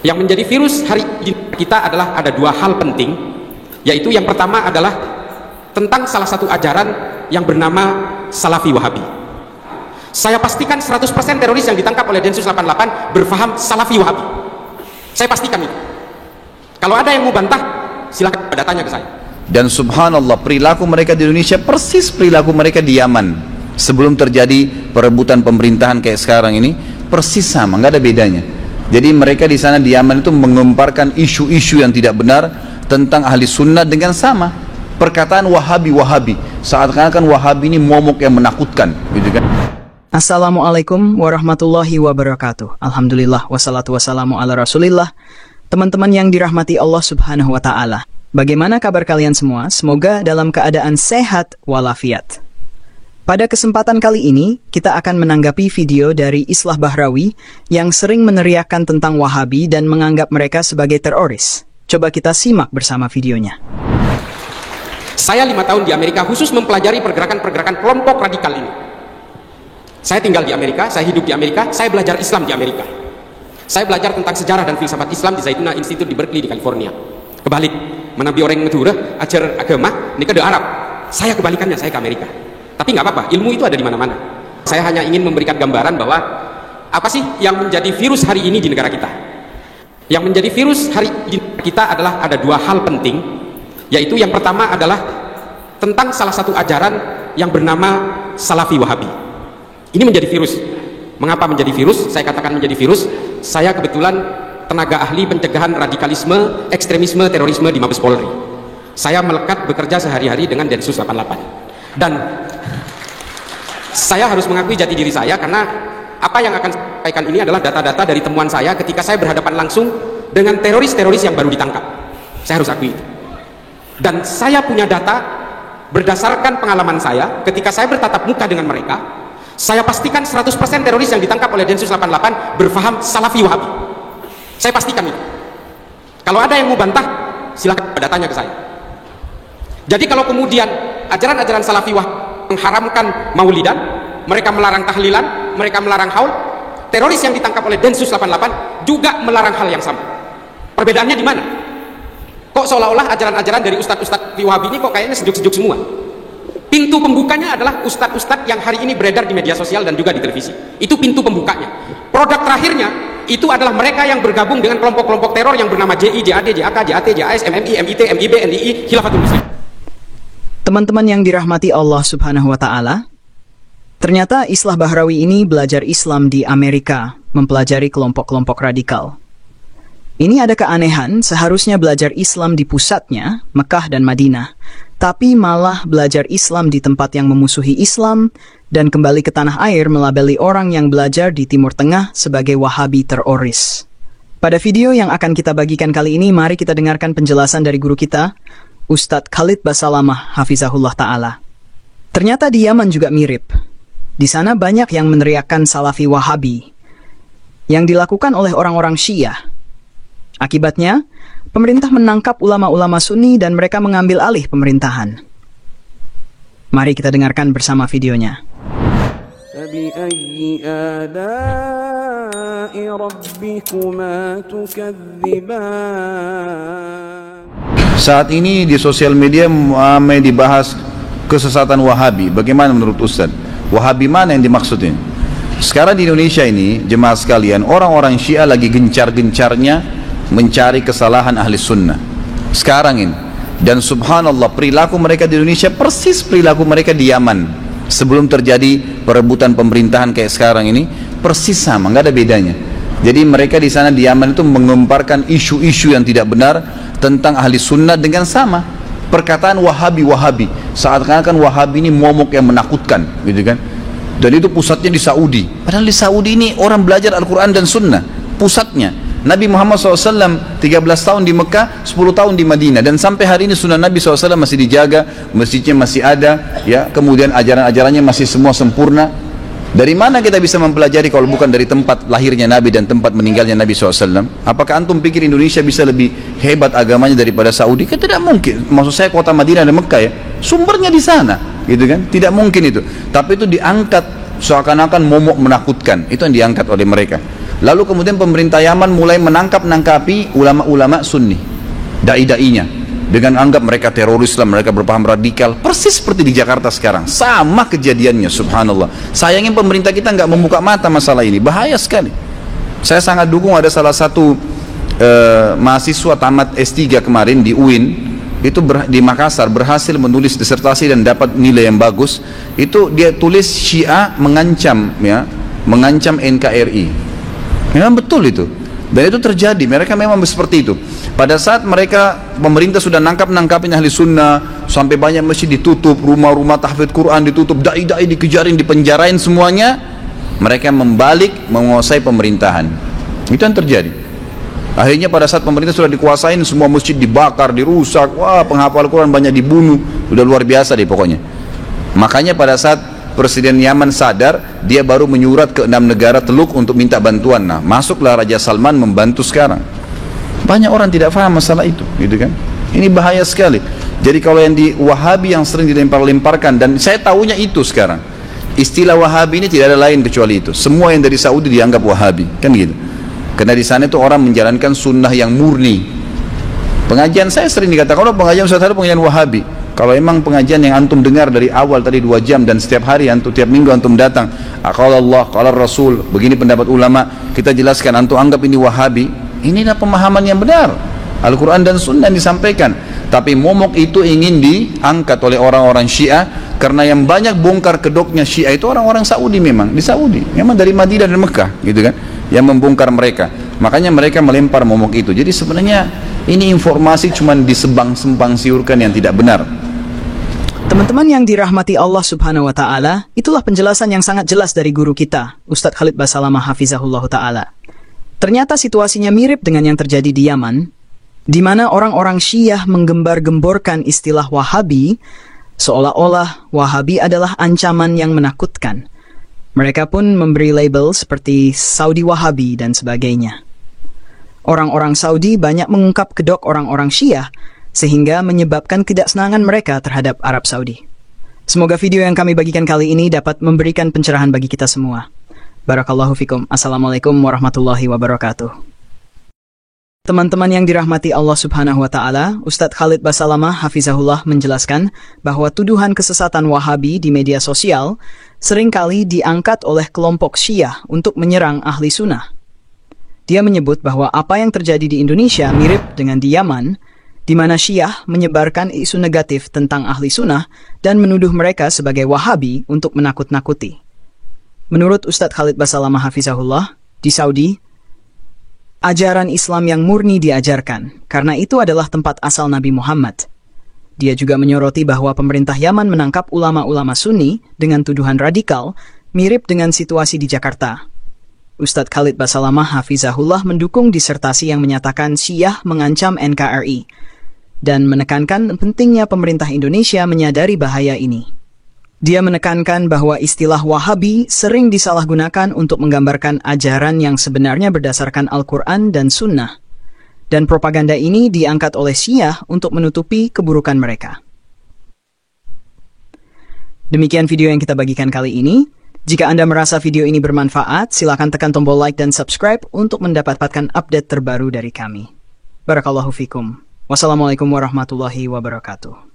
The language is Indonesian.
Yang menjadi virus hari ini kita adalah ada dua hal penting, yaitu yang pertama adalah tentang salah satu ajaran yang bernama Salafi Wahabi. Saya pastikan 100% teroris yang ditangkap oleh Densus 88 berfaham Salafi Wahabi. Saya pastikan itu. Kalau ada yang mau bantah, silakan datanya ke saya. Dan subhanallah, perilaku mereka di Indonesia persis perilaku mereka di Yaman sebelum terjadi perebutan pemerintahan kayak sekarang ini, persis sama, nggak ada bedanya. Jadi mereka di sana di Yaman itu mengemparkan isu-isu yang tidak benar tentang ahli sunnah dengan sama perkataan Wahabi, seakan-akan Wahabi ini momok yang menakutkan, gitu kan? Assalamualaikum warahmatullahi wabarakatuh. Alhamdulillah wassalatu wassalamu ala rasulillah. Teman-teman yang dirahmati Allah subhanahu wa ta'ala, bagaimana kabar kalian semua? Semoga dalam keadaan sehat walafiat. Pada kesempatan kali ini, kita akan menanggapi video dari Islah Bahrawi yang sering meneriakkan tentang Wahabi dan menganggap mereka sebagai teroris. Coba kita simak bersama videonya. Saya 5 tahun di Amerika khusus mempelajari pergerakan-pergerakan kelompok radikal ini. Saya tinggal di Amerika, saya hidup di Amerika, saya belajar Islam di Amerika. Saya belajar tentang sejarah dan filsafat Islam di Zaytuna Institute di Berkeley di California. Kebalik, menabi orang Madura, ajar agama, ini ke Arab. Saya kebalikannya, saya ke Amerika. Tapi nggak apa-apa, ilmu itu ada di mana-mana. Saya hanya ingin memberikan gambaran bahwa apa sih yang menjadi virus hari ini di negara kita. Yang menjadi virus hari ini kita adalah ada dua hal penting, yaitu yang pertama adalah tentang salah satu ajaran yang bernama Salafi Wahabi. Ini menjadi virus. Mengapa menjadi virus? Saya katakan menjadi virus. Saya kebetulan tenaga ahli pencegahan radikalisme, ekstremisme, terorisme di Mabes Polri. Saya melekat bekerja sehari-hari dengan Densus 88. Dan saya harus mengakui jati diri saya, karena apa yang akan saya sampaikan ini adalah data-data dari temuan saya ketika saya berhadapan langsung dengan teroris-teroris yang baru ditangkap. Saya harus akui itu. Dan saya punya data berdasarkan pengalaman saya ketika saya bertatap muka dengan mereka. Saya pastikan 100% teroris yang ditangkap oleh Densus 88 berfaham Salafi Wahabi. Saya pastikan itu. Kalau ada yang mau bantah, silakan datanya ke saya. Jadi kalau kemudian ajaran-ajaran Salafi Wahabi mengharamkan maulidan, mereka melarang tahlilan, mereka melarang haul, teroris yang ditangkap oleh Densus 88 juga melarang hal yang sama. Perbedaannya di mana? Kok seolah-olah ajaran-ajaran dari ustadz-ustadz Wahabi ini kok kayaknya sejuk-sejuk semua? Pintu pembukanya adalah ustadz-ustadz yang hari ini beredar di media sosial dan juga di televisi. Itu pintu pembukanya. Produk terakhirnya itu adalah mereka yang bergabung dengan kelompok-kelompok teror yang bernama JI, JAD, JAK, JAT, JAS, MMI, MIT, MIB, NII, Khilafatul Muslim. Teman-teman yang dirahmati Allah subhanahu wa ta'ala, ternyata Islah Bahrawi ini belajar Islam di Amerika, mempelajari kelompok-kelompok radikal. Ini ada keanehan, seharusnya belajar Islam di pusatnya, Mekah dan Madinah, tapi malah belajar Islam di tempat yang memusuhi Islam dan kembali ke tanah air melabeli orang yang belajar di Timur Tengah sebagai Wahabi teroris. Pada video yang akan kita bagikan kali ini, mari kita dengarkan penjelasan dari guru kita, Ustadz Khalid Basalamah Hafizahullah Ta'ala. Ternyata di Yaman juga mirip. Di sana banyak yang meneriakkan Salafi Wahabi yang dilakukan oleh orang-orang Syiah. Akibatnya, pemerintah menangkap ulama-ulama Sunni dan mereka mengambil alih pemerintahan. Mari kita dengarkan bersama videonya. Saat ini di sosial media ramai dibahas kesesatan Wahabi. Bagaimana menurut Ustaz? Wahabi mana yang dimaksud ini? Sekarang di Indonesia ini, jemaah sekalian, orang-orang Syiah lagi gencar-gencarnya mencari kesalahan ahli sunnah sekarang ini. Dan subhanallah, perilaku mereka di Indonesia persis perilaku mereka di Yaman sebelum terjadi perebutan pemerintahan kayak sekarang ini, persis sama, nggak ada bedanya. Jadi mereka di sana di Yaman itu mengemparkan isu-isu yang tidak benar tentang ahli sunnah dengan sama perkataan Wahabi, seakan-akan Wahabi ini momok yang menakutkan, gitu kan. Dan itu pusatnya di Saudi, padahal di Saudi ini orang belajar Al-Quran dan sunnah pusatnya. Nabi Muhammad SAW 13 tahun di Mekah, 10 tahun di Madinah, dan sampai hari ini sunnah Nabi SAW masih dijaga, masjidnya masih ada, ya, kemudian ajaran-ajarannya masih semua sempurna. Dari mana kita bisa mempelajari kalau bukan dari tempat lahirnya Nabi dan tempat meninggalnya Nabi SAW? Apakah antum pikir Indonesia bisa lebih hebat agamanya daripada Saudi? Kan tidak mungkin. Maksud saya kota Madinah dan Mekah, ya, sumbernya di sana, gitu kan? Tidak mungkin itu. Tapi itu diangkat seakan-akan momok menakutkan. Itu yang diangkat oleh mereka. Lalu kemudian pemerintah Yaman mulai menangkap-nangkapi ulama-ulama Sunni, dai-dainya, dengan anggap mereka teroris lah, mereka berpaham radikal. Persis seperti di Jakarta sekarang, sama kejadiannya, subhanallah. Sayangnya pemerintah kita nggak membuka mata masalah ini, bahaya sekali. Saya sangat dukung ada salah satu mahasiswa tamat S3 kemarin di UIN, itu di Makassar, berhasil menulis disertasi dan dapat nilai yang bagus. Itu dia tulis Syiah mengancam, ya, mengancam NKRI. Memang betul itu, dan itu terjadi. Mereka memang seperti itu. Pada saat mereka, pemerintah sudah nangkapin ahli sunnah, sampai banyak masjid ditutup, rumah-rumah tahfidz Quran ditutup, dai-dai dikejarin, dipenjarain semuanya, mereka membalik menguasai pemerintahan. Itu yang terjadi. Akhirnya pada saat pemerintah sudah dikuasain, semua masjid dibakar, dirusak, wah, penghafal Quran banyak dibunuh, udah luar biasa deh pokoknya. Makanya pada saat Presiden Yaman sadar, dia baru menyurat ke 6 negara Teluk untuk minta bantuan. Nah, masuklah Raja Salman membantu sekarang. Banyak orang tidak paham masalah itu, gitu kan? Ini bahaya sekali. Jadi kalau yang di Wahabi yang sering dilempar-lemparkan, dan saya tahunya itu sekarang, istilah Wahabi ini tidak ada lain kecuali itu. Semua yang dari Saudi dianggap Wahabi, kan gitu. Karena di sana itu orang menjalankan sunnah yang murni. Pengajian saya sering dikatakan, kalau pengajian Ustaz Haidar pengajian Wahabi. Kalau emang pengajian yang antum dengar dari awal tadi 2 jam dan setiap hari antum, tiap minggu antum datang, qala Allah, qala Rasul, begini pendapat ulama, kita jelaskan, antum anggap ini Wahabi, inilah pemahaman yang benar, Al-Quran dan Sunnah yang disampaikan. Tapi momok itu ingin diangkat oleh orang-orang Syiah, karena yang banyak bongkar kedoknya Syiah itu orang-orang Saudi, memang di Saudi, memang dari Madinah dan Mekah, gitu kan, yang membongkar mereka. Makanya mereka melempar momok itu. Jadi sebenarnya ini informasi cuma disembang-sembang siurkan yang tidak benar. Teman-teman yang dirahmati Allah Subhanahu wa Ta'ala, itulah penjelasan yang sangat jelas dari guru kita, Ustadz Khalid Basalamah Hafizahullah Ta'ala. Ternyata situasinya mirip dengan yang terjadi di Yaman, di mana orang-orang Syiah menggembar-gemborkan istilah Wahabi, seolah-olah Wahabi adalah ancaman yang menakutkan. Mereka pun memberi label seperti Saudi Wahabi dan sebagainya. Orang-orang Saudi banyak mengungkap kedok orang-orang Syiah, sehingga menyebabkan ketidaksenangan mereka terhadap Arab Saudi. Semoga video yang kami bagikan kali ini dapat memberikan pencerahan bagi kita semua. Barakallahu fikum. Assalamualaikum warahmatullahi wabarakatuh. Teman-teman yang dirahmati Allah Subhanahu wa Ta'ala, Ustadz Khalid Basalamah Hafizahullah menjelaskan bahwa tuduhan kesesatan Wahabi di media sosial seringkali diangkat oleh kelompok Syiah untuk menyerang ahli sunnah. Dia menyebut bahwa apa yang terjadi di Indonesia mirip dengan di Yaman, di mana Syiah menyebarkan isu negatif tentang ahli sunnah dan menuduh mereka sebagai Wahabi untuk menakut-nakuti. Menurut Ustadz Khalid Basalamah Hafizahullah, di Saudi, ajaran Islam yang murni diajarkan, karena itu adalah tempat asal Nabi Muhammad. Dia juga menyoroti bahwa pemerintah Yaman menangkap ulama-ulama Sunni dengan tuduhan radikal, mirip dengan situasi di Jakarta. Ustadz Khalid Basalamah Hafizahullah mendukung disertasi yang menyatakan Syiah mengancam NKRI, dan menekankan pentingnya pemerintah Indonesia menyadari bahaya ini. Dia menekankan bahwa istilah Wahabi sering disalahgunakan untuk menggambarkan ajaran yang sebenarnya berdasarkan Al-Quran dan Sunnah, dan propaganda ini diangkat oleh Syiah untuk menutupi keburukan mereka. Demikian video yang kita bagikan kali ini. Jika Anda merasa video ini bermanfaat, silakan tekan tombol like dan subscribe untuk mendapatkan update terbaru dari kami. Barakallahu fikum. Wassalamualaikum warahmatullahi wabarakatuh.